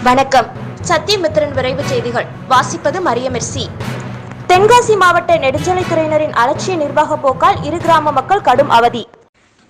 வணக்கம். சத்தியமித்திரன் விரைவு செய்திகள் வாசிப்பது மரியமெர்சி. தென்காசி மாவட்ட நெடுஞ்சாலைத்துறையினரின் அலட்சிய நிர்வாக போக்கால் இரு கிராம மக்கள் கடும் அவதி.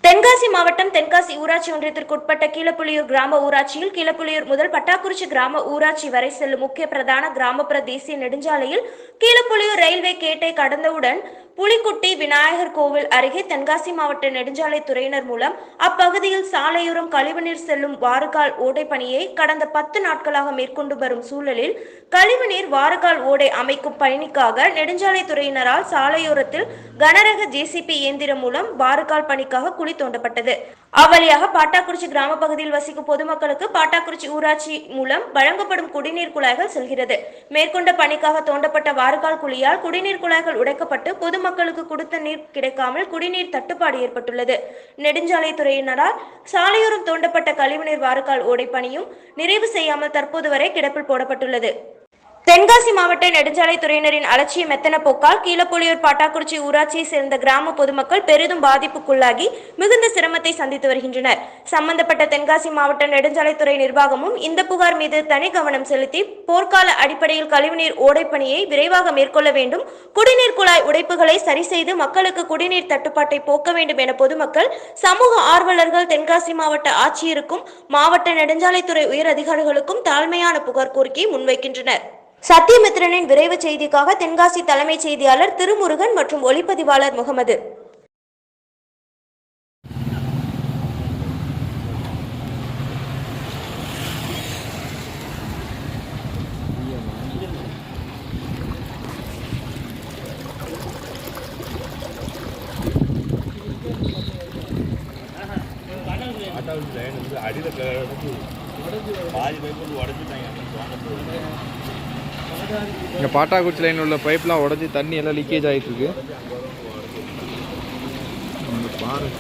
தென்காசி மாவட்டம் தென்காசி ஊராட்சி ஒன்றியத்திற்குட்பட்ட கீழப்புலியூர் கிராம ஊராட்சியில் கீழப்புலியூர் முதல் பட்டாக்குறிச்சி கிராம ஊராட்சி வரை செல்லும் முக்கிய பிரதான கிராமப்புற தேசிய நெடுஞ்சாலையில் கீழப்புலியூர் ரயில்வே கேட்டை கடந்தவுடன் புலிக்குட்டி விநாயகர் கோவில் அருகே தென்காசி மாவட்ட நெடுஞ்சாலை துறையினர் மூலம் அப்பகுதியில் சாலையோரம் கழிவுநீர் செல்லும் வாறுகால் ஓடை பணியை கடந்த 10 நாட்களாக மேற்கொண்டு வரும் சூழலில் கழிவுநீர் வாறுகால் ஓடை அமைக்கும் பணிக்காக நெடுஞ்சாலை துறையினரால் சாலையோரத்தில் கனரக ஜேசிபி இயந்திரம் மூலம் வாறுகால் பணிக்காக குழி தோண்டப்பட்டது. அவ்வழியாக பாட்டாக்குறிச்சி கிராம பகுதியில் வசிக்கும் பொதுமக்களுக்கு பாட்டாக்குறிச்சி ஊராட்சி மூலம் வழங்கப்படும் குடிநீர் குழாய்கள் செல்கிறது. மேற்கொண்ட பணிக்காக தோண்டப்பட்ட வாறுகால் குழியால் குடிநீர் குழாய்கள் உடைக்கப்பட்டு பொதுமக்களுக்கு கொடுத்த நீர் கிடைக்காமல் குடிநீர் தட்டுப்பாடு ஏற்பட்டுள்ளது. நெடுஞ்சாலைத்துறையினரால் சாலையோரம் தோண்டப்பட்ட கழிவுநீர் வாறுகால் ஓடை பணியும் நிறைவு செய்யாமல் தற்போது வரை கிடப்பில் போடப்பட்டுள்ளது. தென்காசி மாவட்ட நெடுஞ்சாலைத்துறையினரின் அலட்சிய மெத்தன போக்கால் கீழப்புலியூர் பாட்டாக்குறிச்சி ஊராட்சியை சேர்ந்த கிராம பொதுமக்கள் பெரிதும் பாதிப்புக்குள்ளாகி மிகுந்த சிரமத்தை சந்தித்து வருகின்றனர். சம்பந்தப்பட்ட தென்காசி மாவட்ட நெடுஞ்சாலைத்துறை நிர்வாகமும் இந்த புகார் மீது தனி கவனம் செலுத்தி போர்க்கால அடிப்படையில் கழிவுநீர் ஓடை பணியை விரைவாக மேற்கொள்ள வேண்டும், குடிநீர் குழாய் உடைப்புகளை சரி செய்து மக்களுக்கு குடிநீர் தட்டுப்பாட்டை போக்க வேண்டும் என பொதுமக்கள், சமூக ஆர்வலர்கள் தென்காசி மாவட்ட ஆட்சியருக்கும் மாவட்ட நெடுஞ்சாலைத்துறை உயர் அதிகாரிகளுக்கும் தாழ்மையான புகார் கோரிக்கை முன்வைக்கின்றனர். சத்தியமித்திரனின் விரைவு செய்திக்காக தென்காசி தலைமைச் செய்தியாளர் திருமுருகன் மற்றும் ஒளிப்பதிவாளர் முகமது. இங்கே பாட்டாக்குறிச்சி லைன் உள்ள பைப்லாம் உடஞ்சி தண்ணி எல்லாம் லீக்கேஜ் ஆகிட்டு இருக்கு. பாருங்க.